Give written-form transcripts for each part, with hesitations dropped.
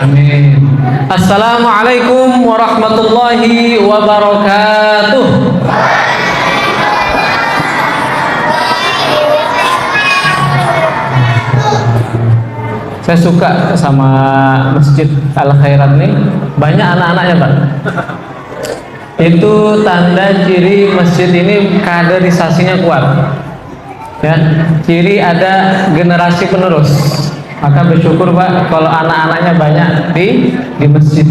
Amin. Assalamualaikum warahmatullahi wabarakatuh. Saya suka sama Masjid Al Khairat nih, banyak anak-anaknya Pak. Itu tanda ciri masjid ini kaderisasinya kuat. Ya, ciri ada generasi penerus. Maka bersyukur Pak kalau anak-anaknya banyak di masjid.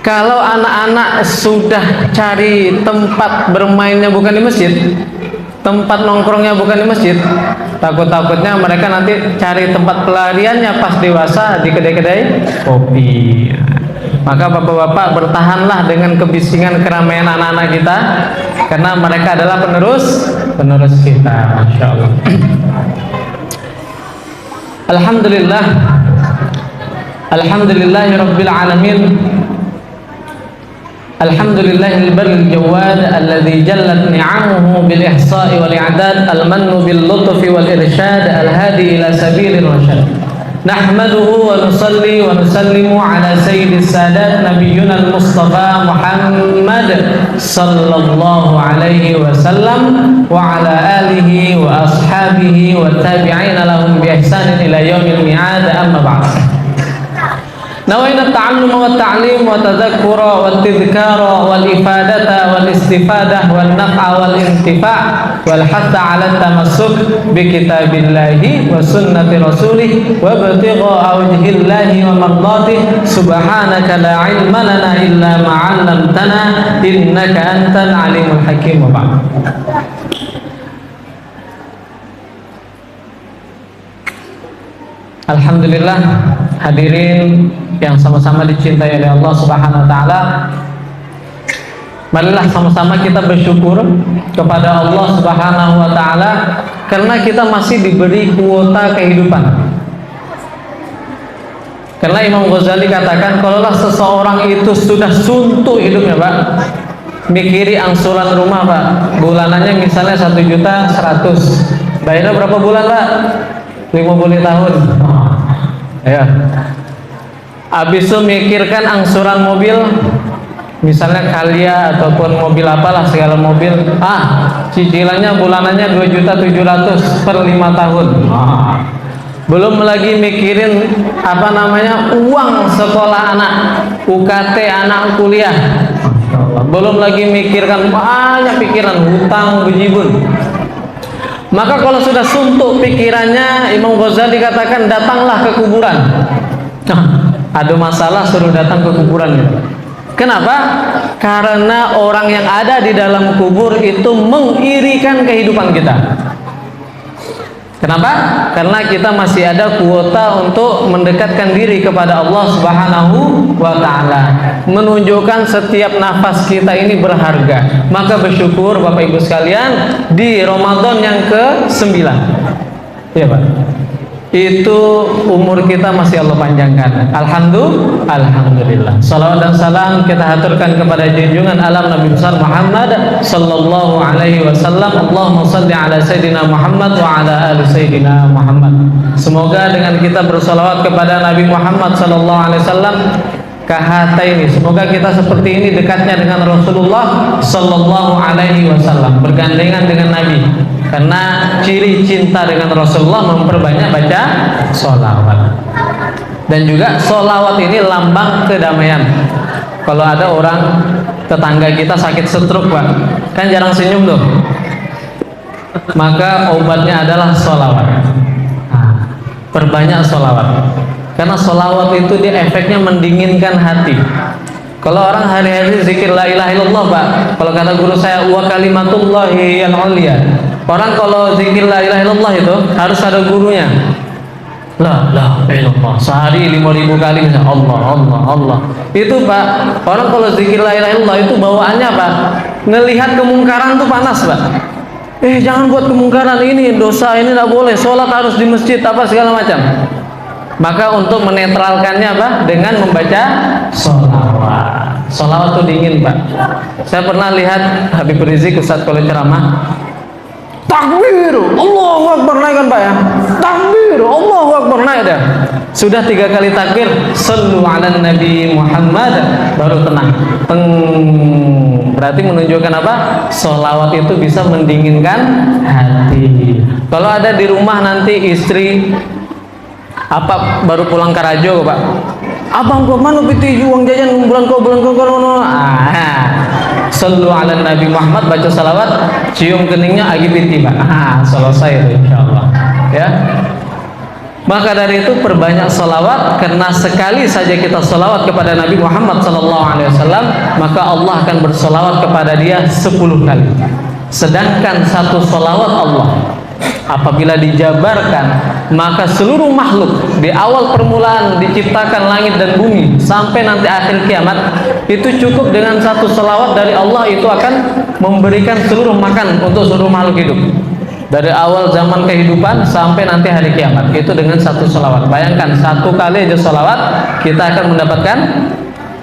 Kalau anak-anak sudah cari tempat bermainnya bukan di masjid, tempat nongkrongnya bukan di masjid, takut-takutnya mereka nanti cari tempat pelariannya pas dewasa di kedai-kedai kopi. Maka bapak-bapak bertahanlah dengan kebisingan keramaian anak-anak kita, karena mereka adalah penerus kita. Masya Allah. Alhamdulillah, alhamdulillahirabbil alamin. Alhamdulillahil baril jawad alladzi jallat ni'amuhu bil ihsa'i wal i'dad al mannu bil lutfi wal irsyad al hadi ila sabilir rasyad. Nahmaduhu wa nusalli wa nusallimu ala sayyidis sadat nabiyyuna al mustafa Muhammad sallallahu alaihi wasallam wa ala alihi wa ashabihi wa tabi'ina lahum bi ihsanin ila yaumil mi'ad, amma ba'd. Nawaina ta'alluma wa ta'lim wa tadhakkura wa tadhkara wal ifadata wal istifadah wal naf'a wal intifa' wal hatta 'ala tamassuk bi kitabillahi wa sunnati rasulih wa ibtigha wajhillahi wa mardatihi. Subhanaka la 'ilma lana illa ma 'allamtana innaka antal 'alimul hakim. Wa ba'd. Alhamdulillah, hadirin yang sama-sama dicintai oleh Allah Subhanahu wa taala. Marilah sama-sama kita bersyukur kepada Allah Subhanahu wa taala karena kita masih diberi kuota kehidupan. Karena Imam Ghazali katakan, kalaulah seseorang itu sudah suntuk hidupnya Pak, mikiri angsuran rumah Pak, bulanannya misalnya 1.100.000, bayarnya berapa bulan Pak? 50 tahun. Ya. Habis itu mikirkan angsuran mobil, misalnya Calya ataupun mobil apalah, segala mobil, cicilannya bulanannya 2.700.000 per 5 tahun. Belum lagi mikirin uang sekolah anak, UKT anak kuliah. Belum lagi mikirkan banyak pikiran, hutang bejibun. Maka kalau sudah suntuk pikirannya, Imam Ghazali katakan, datanglah ke kuburan. Ada masalah suruh datang ke kuburan. Kenapa? Karena orang yang ada di dalam kubur itu mengirikan kehidupan kita. Kenapa? Karena kita masih ada kuota untuk mendekatkan diri kepada Allah Subhanahu wa taala, menunjukkan setiap nafas kita ini berharga. Maka bersyukur Bapak Ibu sekalian, di Ramadan yang ke-9. Ya Pak. Itu umur kita masih Allah panjangkan. Alhamdulillah. Salawat dan salam kita haturkan kepada junjungan alam Nabi besar Muhammad sallallahu alaihi wasallam. Allahumma shalli ala sayyidina Muhammad wa ala ali sayyidina Muhammad. Semoga dengan kita bersalawat kepada Nabi Muhammad sallallahu alaihi wasallam, kahataini, semoga kita seperti ini dekatnya dengan Rasulullah sallallahu alaihi wasallam, bergandengan dengan Nabi. Karena ciri cinta dengan Rasulullah memperbanyak baca sholawat. Dan juga sholawat ini lambang kedamaian. Kalau ada orang tetangga kita sakit stroke Pak, kan jarang senyum tuh, maka obatnya adalah sholawat. Perbanyak sholawat, karena sholawat itu dia efeknya mendinginkan hati. Kalau orang hari-hari zikir la ilaha illallah Pak, kalau kata guru saya, wa kalimatullahi yang ulia. Orang kalau zikir la ilaha illallah itu harus ada gurunya. La ilaha illallah sehari 5.000 kali misalnya, Allah. Itu Pak, orang kalau zikir la ilaha illallah itu bawaannya Pak, ngelihat kemungkaran tuh panas Pak. Jangan buat kemungkaran ini, dosa ini tidak boleh, sholat harus di masjid, apa segala macam. Maka untuk menetralkannya Pak, dengan membaca sholawat. Sholawat itu dingin Pak. Saya pernah lihat Habib Rizik Ustadz kalau ceramah, takbir, Allahu Akbar, naikkan Pak ya, takbir, takbir, Allahu Akbar, naik dah. Sudah 3 kali takbir, sallu ala Nabi Muhammad, baru tenang. Teng. Berarti menunjukkan apa? Sholawat itu bisa mendinginkan hati. Kalau ada di rumah nanti istri apa baru pulang karajo, Pak. Abang kok mana piti uang jajan bulan kau sallu ala Nabi Muhammad, baca salawat, cium keningnya agi piti, Pak. Selesai itu insyaallah. Ya. Maka dari itu perbanyak salawat, karena sekali saja kita salawat kepada Nabi Muhammad SAW, maka Allah akan bersalawat kepada dia 10 kali. Sedangkan satu salawat Allah apabila dijabarkan, maka seluruh makhluk di awal permulaan diciptakan langit dan bumi sampai nanti akhir kiamat, itu cukup dengan satu salawat dari Allah, itu akan memberikan seluruh makan untuk seluruh makhluk hidup. Dari awal zaman kehidupan sampai nanti hari kiamat, itu dengan satu salawat. Bayangkan, satu kali aja salawat kita akan mendapatkan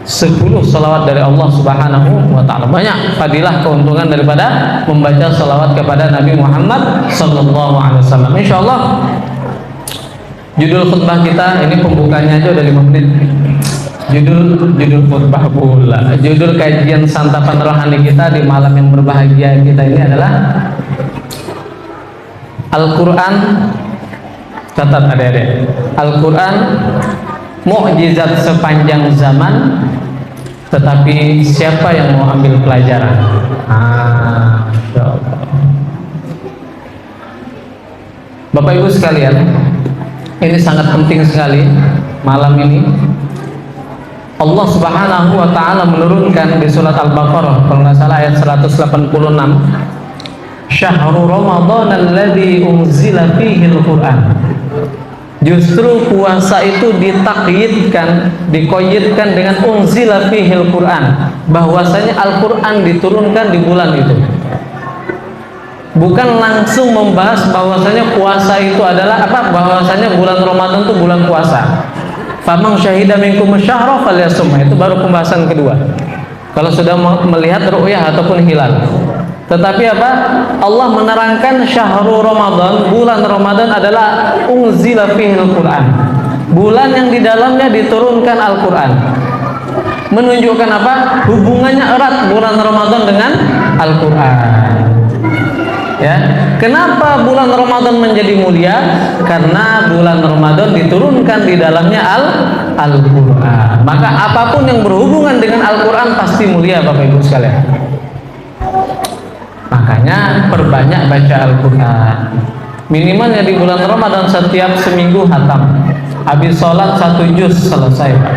10 salawat dari Allah Subhanahu wa ta'ala. Banyak fadilah, keuntungan daripada membaca salawat kepada Nabi Muhammad sallallahu alaihi wasallam. Insyaallah judul khutbah kita ini, pembukanya aja udah 5 menit. Judul khutbah pula, judul kajian santapan rohani kita di malam yang berbahagia kita ini adalah Al-Quran. Catat adik-adik, Al-Quran mukjizat sepanjang zaman, tetapi siapa yang mau ambil pelajaran? Bapak Ibu sekalian, ini sangat penting sekali malam ini. Allah Subhanahu wa ta'ala menurunkan di surat Al-Baqarah, kalau nggak salah ayat 186, Syahrul Ramadan alladzi unzila fihi al-Qur'an. Justru puasa itu ditakyidkan, dikoyitkan dengan unzila fihi al-Qur'an, bahwasanya Al-Qur'an diturunkan di bulan itu. Bukan langsung membahas bahwasanya puasa itu adalah apa, bahwasanya bulan Ramadan itu bulan puasa. Faman syahida minkum syahra falyasum, itu baru pembahasan kedua. Kalau sudah melihat ru'yah ataupun hilal. Tetapi apa? Allah menerangkan syahrul Ramadan, bulan Ramadan adalah unzila fihil Quran, bulan yang di dalamnya diturunkan Al-Quran. Menunjukkan apa? Hubungannya erat bulan Ramadan dengan Al-Quran. Ya, kenapa bulan Ramadan menjadi mulia? Karena bulan Ramadan diturunkan di dalamnya Al-Quran. Maka apapun yang berhubungan dengan Al-Quran pasti mulia, Bapak Ibu sekalian. Makanya perbanyak baca Al-Quran. Minimalnya di bulan Ramadan setiap seminggu hatam. Habis sholat 1 juz selesai, Pak.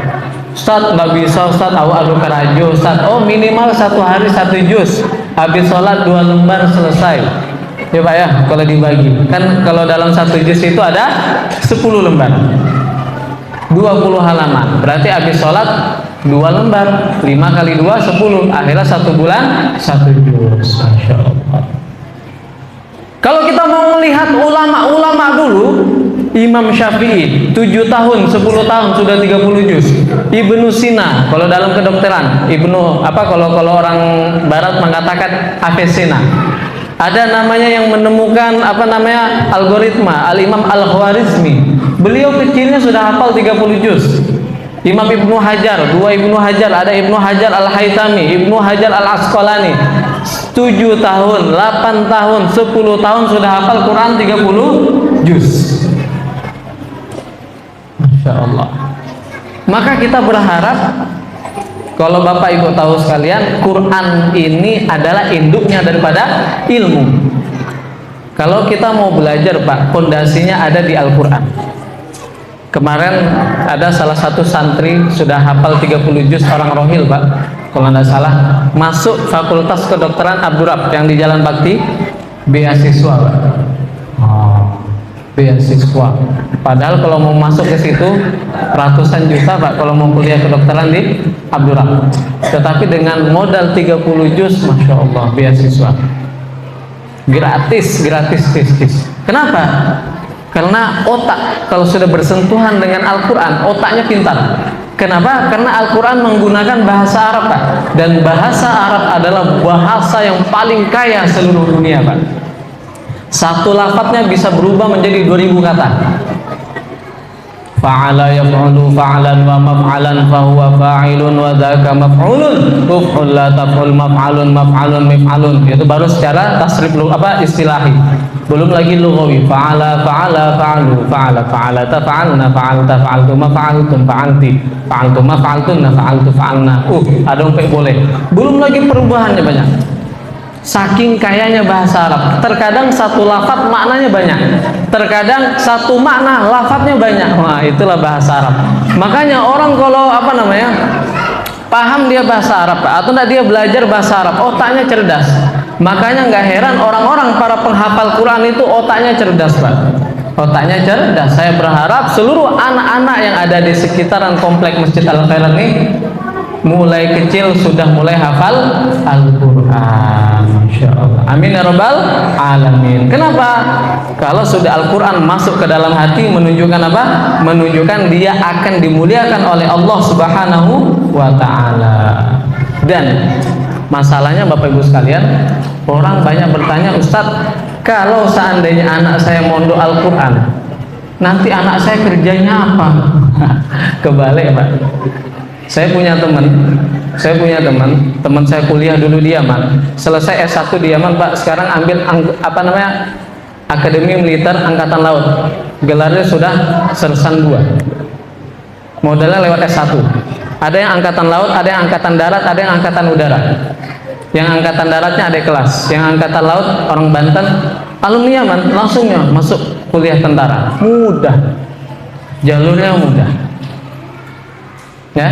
Ustaz nggak bisa, Ustaz awak adu karajo, Ustaz. Oh, minimal 1 hari 1 juz. Habis sholat 2 lembar selesai. Ya Pak ya, kalau dibagi. Kan kalau dalam 1 juz itu ada 10 lembar. 20 halaman. Berarti habis sholat 2 lembar, 5 kali 2 10, akhirnya 1 bulan 1 juz. Masya Allah. Kalau kita mau melihat ulama-ulama dulu, Imam Syafi'i 7 tahun 10 tahun sudah 30 juz. Ibnu Sina, kalau dalam kedokteran, kalau orang barat mengatakan Avicenna. Ada namanya yang menemukan algoritma, Al-Imam Al-Khwarizmi. Beliau kecilnya sudah hafal 30 juz. Imam Ibnu Hajar, 2 Ibnu Hajar, ada Ibnu Hajar Al-Haytami, Ibnu Hajar Al-Asqalani, 7 tahun, 8 tahun, 10 tahun sudah hafal Quran 30 juz. Masya Allah. Maka kita berharap, kalau Bapak Ibu tahu sekalian, Quran ini adalah induknya daripada ilmu. Kalau kita mau belajar, Pak, fondasinya ada di Al-Quran. Kemarin ada salah satu santri sudah hafal 30 juz, orang rohil, Pak, kalau tidak salah, masuk Fakultas Kedokteran Abdurrab yang di Jalan Bakti, beasiswa, Pak. Beasiswa. Padahal kalau mau masuk ke situ ratusan juta, Pak, kalau mau kuliah kedokteran di Abdurrab. Tetapi dengan modal 30 juz, Masya Allah, beasiswa. Gratis. Kenapa? Karena otak kalau sudah bersentuhan dengan Al-Quran, otaknya pintar. Kenapa? Karena Al-Quran menggunakan bahasa Arab, Pak. Dan bahasa Arab adalah bahasa yang paling kaya seluruh dunia, Pak. Satu lafadznya bisa berubah menjadi 2000 kata. fa'ala yaf'ulu fa'lan wa maf'alan fahuwa fa'ilun wa dzaka maf'ulun uf'ul la taf'ul maf'alun maf'alun mif'alun. Itu baru secara tasrif istilahi, belum lagi lughawi. Fa'ala fa'ala fa'alu fa'ala fa'alata fa'alna fa'alta fa'altuma fa'altum fa'alti fa'altuma fa'altunna fa'altu fa'alna. Ada umpet boleh. Belum lagi perubahannya banyak. Saking kayanya bahasa Arab, terkadang satu lafaz maknanya banyak, terkadang satu makna lafaznya banyak. Wah, itulah bahasa Arab. Makanya orang kalau paham dia bahasa Arab atau enggak, dia belajar bahasa Arab, otaknya cerdas. Makanya nggak heran orang-orang para penghafal Quran itu otaknya cerdas, Pak. Otaknya cerdas. Saya berharap seluruh anak-anak yang ada di sekitaran komplek Masjid Al-Khairat ini mulai kecil sudah mulai hafal Al-Quran. Masya Allah. Amin ya rabbal alamin. Kenapa? Kalau sudah Al-Quran masuk ke dalam hati, menunjukkan apa? Menunjukkan dia akan dimuliakan oleh Allah Subhanahu wa ta'ala. Dan masalahnya Bapak Ibu sekalian, orang banyak bertanya, Ustadz, kalau seandainya anak saya mondok Al-Quran, nanti anak saya kerjanya apa? Kebalik, Pak. Saya punya teman saya kuliah dulu di Yaman, selesai S1 di Yaman, Pak. Sekarang ambil Akademi Militer Angkatan Laut, gelarnya sudah sersan 2, modalnya lewat S1. Ada yang Angkatan Laut, ada yang Angkatan Darat, ada yang Angkatan Udara. Yang Angkatan Daratnya ada kelas, yang Angkatan Laut orang Banten, alumni Yaman, langsungnya masuk kuliah tentara. Mudah, jalurnya mudah. Ya,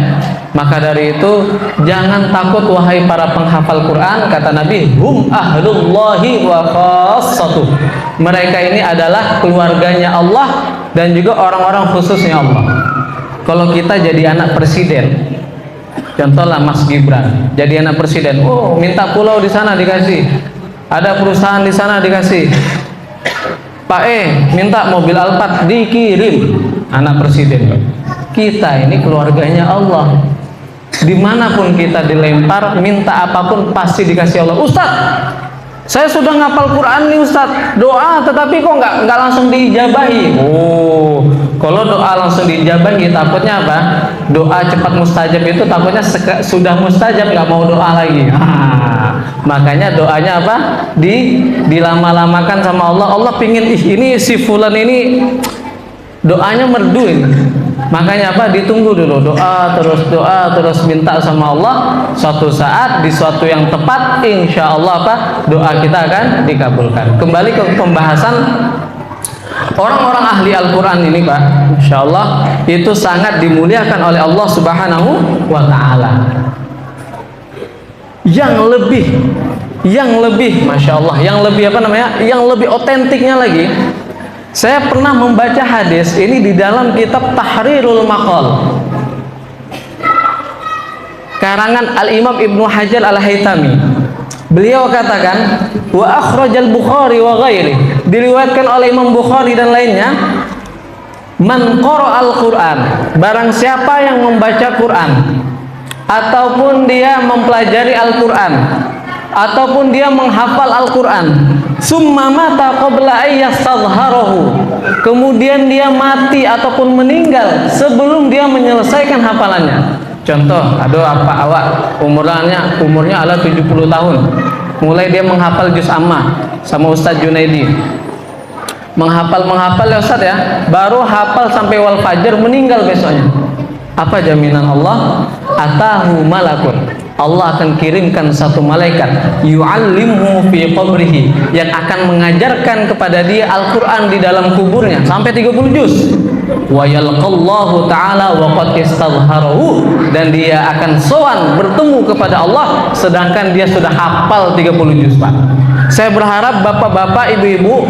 maka dari itu jangan takut wahai para penghafal Quran. Kata Nabi, hum ahlullahi wa khassatuh. Mereka ini adalah keluarganya Allah dan juga orang-orang khususnya Allah. Kalau kita jadi anak presiden, contohlah Mas Gibran jadi anak presiden, minta pulau di sana dikasih, ada perusahaan di sana dikasih, Pak minta mobil Alphard dikirim, anak presiden. Kita ini keluarganya Allah, dimanapun kita dilempar, minta apapun pasti dikasih Allah. Ustadz, saya sudah ngapal Quran nih Ustadz, doa tetapi kok nggak langsung diijabahi. Kalau doa langsung diijabahi, takutnya apa? Doa cepat mustajab itu takutnya sudah mustajab nggak mau doa lagi. Makanya doanya apa? Dilama-lamakan sama Allah. Allah pingin ini si fulan ini doanya merdu ini. Makanya apa? Ditunggu dulu, doa terus minta sama Allah. Suatu saat di suatu yang tepat, insya Allah apa? Doa kita akan dikabulkan. Kembali ke pembahasan orang-orang ahli Al-Quran ini, Pak. Insya Allah itu sangat dimuliakan oleh Allah Subhanahu wa ta'ala. Yang lebih Masya Allah, yang lebih otentiknya lagi, saya pernah membaca hadis ini di dalam kitab Tahrirul Maqal karangan Al-Imam Ibnu Hajar Al-Haytami. Beliau katakan, wa akhrajal Bukhari wa ghairi, diriwayatkan oleh Imam Bukhari dan lainnya, man qara'al Quran, barang siapa yang membaca Quran ataupun dia mempelajari Al-Quran ataupun dia menghafal Al-Quran, summa mata qabla ayyastadhharahu, kemudian dia mati ataupun meninggal sebelum dia menyelesaikan hafalannya. Contoh, awak umurnya adalah 70 tahun, mulai dia menghafal juz ammah sama Ustadz Junaidi, menghafal ya Ustadz ya, baru hafal sampai wal fajar, meninggal besoknya. Apa jaminan Allah? Atahu malakun, Allah akan kirimkan satu malaikat, yu'allimhu fi qabrihi, yang akan mengajarkan kepada dia Al-Quran di dalam kuburnya sampai 30 juz. Wa yalqallahu ta'ala wa qad istadhharahu, dan dia akan sowan bertemu kepada Allah sedangkan dia sudah hafal 30 juz, Pak. Saya berharap bapak-bapak, ibu-ibu,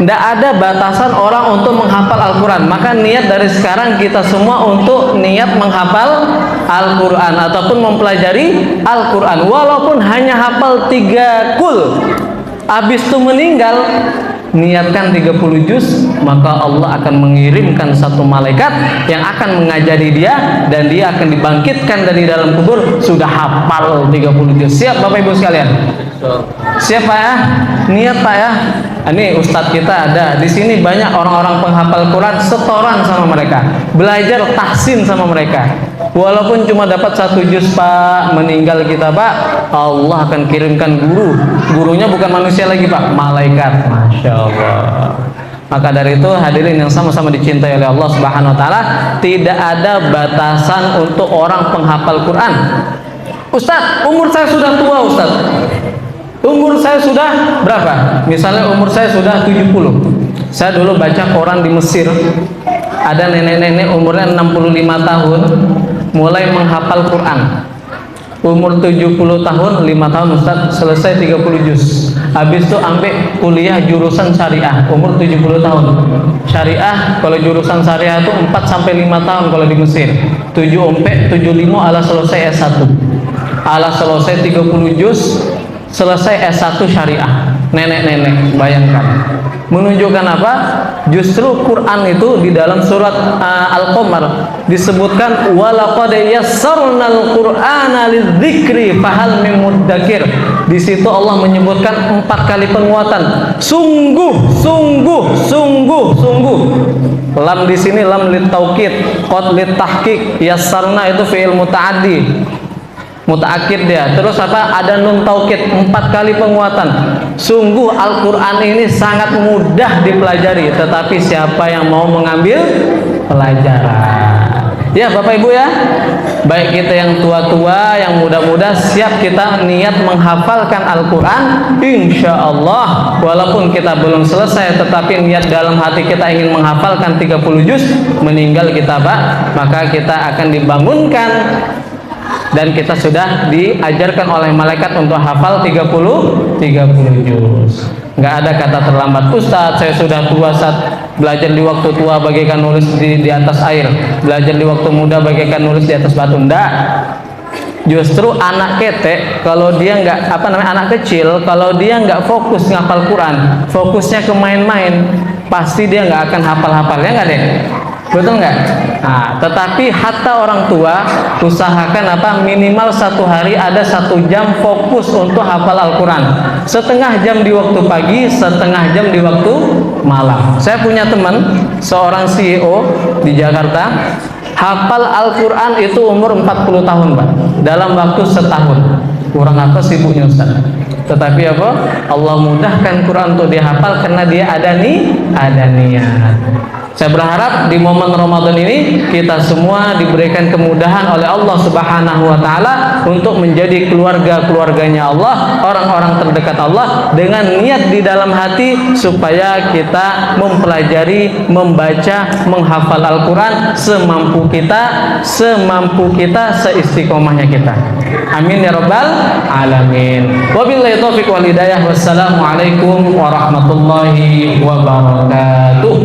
tidak ada batasan orang untuk menghafal Al-Quran. Maka niat dari sekarang kita semua untuk niat menghafal Al-Quran ataupun mempelajari Al-Quran, walaupun hanya hafal 3 kul, habis itu meninggal, niatkan 30 juz, maka Allah akan mengirimkan satu malaikat yang akan mengajari dia, dan dia akan dibangkitkan dari dalam kubur sudah hafal 30 juz. Siap Bapak Ibu sekalian? Siap Pak ya? Niat Pak ya? Ini ustadz kita ada di sini, banyak orang-orang penghafal Quran, setoran sama mereka, belajar tahsin sama mereka. Walaupun cuma dapat 1 juz Pak, meninggal kita Pak, Allah akan kirimkan gurunya bukan manusia lagi Pak, malaikat. Masya Allah. Maka dari itu hadirin yang sama-sama dicintai oleh Allah Subhanahu Wa Taala, tidak ada batasan untuk orang penghafal Quran. Ustadz, umur saya sudah tua Ustadz. Umur saya sudah berapa? Misalnya umur saya sudah 70. Saya dulu baca koran di Mesir, ada nenek-nenek umurnya 65 tahun mulai menghafal Quran. Umur 70 tahun, 5 tahun Ustaz selesai 30 juz. Habis itu ambil kuliah jurusan syariah, umur 70 tahun. Syariah kalau jurusan syariah itu 4 sampai 5 tahun kalau di Mesir. 75 ala selesai S1. Ala selesai 30 juz, selesai S1 syariah. Nenek-nenek, bayangkan. Menunjukkan apa? Justru Quran itu di dalam surat Al-Qamar disebutkan walaqad yassarnal Qur'ana lidzikri fahal mim mudzakir. Di situ Allah menyebutkan 4 kali penguatan. Sungguh, sungguh, sungguh, sungguh. Lam di sini lam lit taukid, qad lit tahqiq, yassarna itu fi'il muta'addi. Mutaakkid dia. Terus apa? Ada nun taukid, 4 kali penguatan. Sungguh Al-Quran ini sangat mudah dipelajari, tetapi siapa yang mau mengambil pelajaran? Ya Bapak Ibu ya, baik kita yang tua-tua, yang muda-muda, siap kita niat menghafalkan Al-Quran. Insya Allah, walaupun kita belum selesai, tetapi niat dalam hati kita ingin menghafalkan 30 juz, meninggal kita Pak, maka kita akan dibangunkan dan kita sudah diajarkan oleh malaikat untuk hafal 30 juz. Nggak ada kata terlambat. Ustadz, saya sudah tua, saat belajar di waktu tua bagaikan nulis di atas air, belajar di waktu muda bagaikan nulis di atas batu. Nggak. Justru anak ketek, kalau dia nggak anak kecil, kalau dia nggak fokus ngapal Quran, fokusnya ke main-main, pasti dia nggak akan hafal-hafalnya, nggak deh. Betul nggak? Nah, tetapi hatta orang tua usahakan minimal 1 hari ada 1 jam fokus untuk hafal Al-Quran. Setengah jam di waktu pagi, setengah jam di waktu malam. Saya punya teman seorang CEO di Jakarta, hafal Al-Quran itu umur 40 tahun Pak, dalam waktu setahun. Kurang apa sibuknya Ustaz? Tetapi apa? Allah mudahkan Quran untuk dia hafal karena dia ada niat. Saya berharap di momen Ramadan ini kita semua diberikan kemudahan oleh Allah Subhanahu wa taala untuk menjadi keluarga-keluarganya Allah, orang-orang terdekat Allah, dengan niat di dalam hati supaya kita mempelajari, membaca, menghafal Al-Quran semampu kita, seistiqomahnya kita. Amin ya rabbal alamin. Wabillahi taufiq wal hidayah. Wassalamualaikum warahmatullahi wabarakatuh.